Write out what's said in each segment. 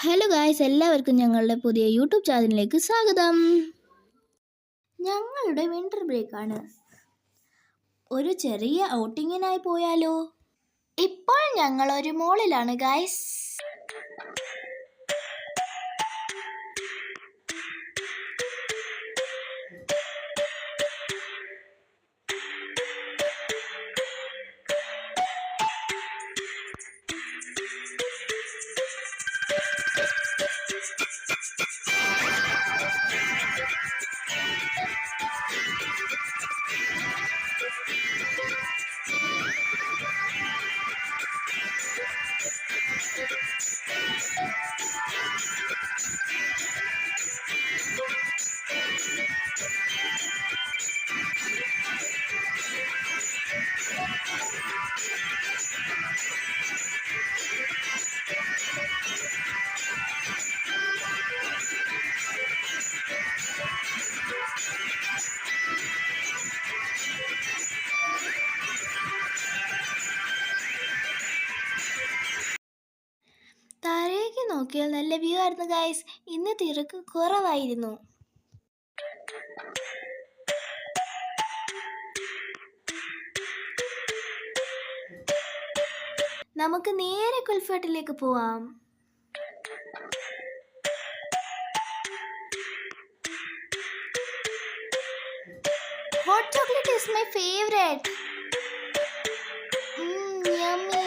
Hello guys, എല്ലാവർക്കും ഞങ്ങളുടെ പുതിയ യൂട്യൂബ് ചാനലിലേക്ക് സ്വാഗതം. ഞങ്ങളുടെ വിൻ്റർ ബ്രേക്കാണ്. ഒരു ചെറിയ ഔട്ടിങ്ങിനായി പോയാലോ? ഇപ്പോൾ ഞങ്ങൾ ഒരു മോളിലാണ് ഗായ്സ്. താഴേക്ക് നോക്കിയാൽ നല്ല വ്യൂ ആയിരുന്നു ഗായ്സ്. ഇന്ന് തിരക്ക് കുറവായിരുന്നു. നമുക്ക് നേരെ കുൽഫേട്ടിലേക്ക് പോവാം. Hot chocolate is my favourite. Yummy.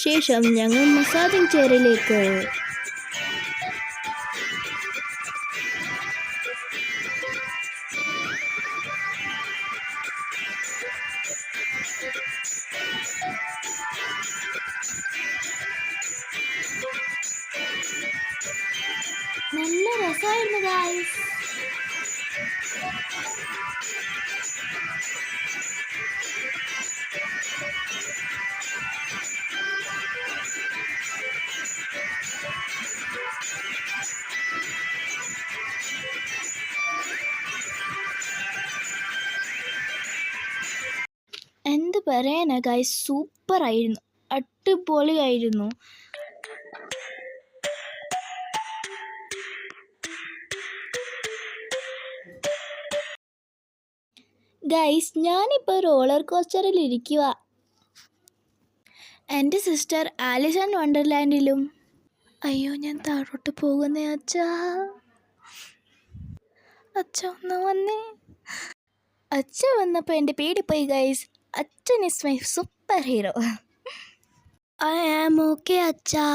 ശേഷം ഞങ്ങൾ മസാജിങ് ചെയറിലേക്ക്. നല്ല രസമായിരുന്നു ഗായ്സ്. എന്ത് പറയാനാ ഗായ്സ്, സൂപ്പറായിരുന്നു, അടിപൊളിയായിരുന്നു. ഗൈസ്, ഞാനിപ്പോൾ റോളർ കോസ്റ്ററിൽ ഇരിക്കുക. എൻ്റെ സിസ്റ്റർ ആലിസ് ഇൻ വണ്ടർലാൻഡിലും. അയ്യോ, ഞാൻ താഴോട്ട് പോകുന്നേ അച്ഛാ. അച്ഛ ഒന്ന് വന്നേ. അച്ഛ വന്നപ്പോൾ എൻ്റെ പേടി പോയി guys. Achan is my superhero. I am okay അച്ഛാ.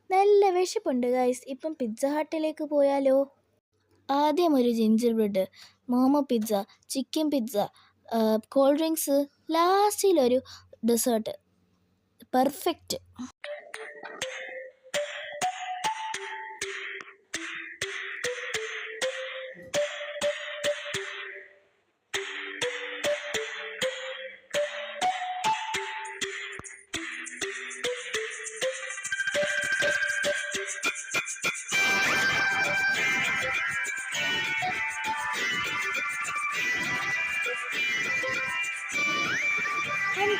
നല്ല വിശപ്പുണ്ട് ഗൈസ്. ഇപ്പം പിസ്സ ഹട്ടിലേക്ക് പോയാലോ? ആദ്യം ഒരു gingerbread, momo pizza, chicken pizza, cold drinks, ലാസ്റ്റിലൊരു ഡെസേർട്ട്. പെർഫെക്റ്റ്.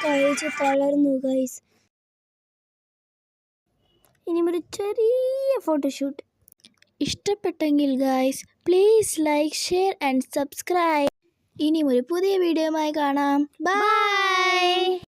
കഴിച്ച് തളർന്നു ഗൈസ്. ഇനിയും ഒരു ചെറിയ ഫോട്ടോഷൂട്ട്. ഇഷ്ടപ്പെട്ടെങ്കിൽ guys please like, share and subscribe. ഇനിയും ഒരു പുതിയ വീഡിയോയുമായി കാണാം. ബൈ.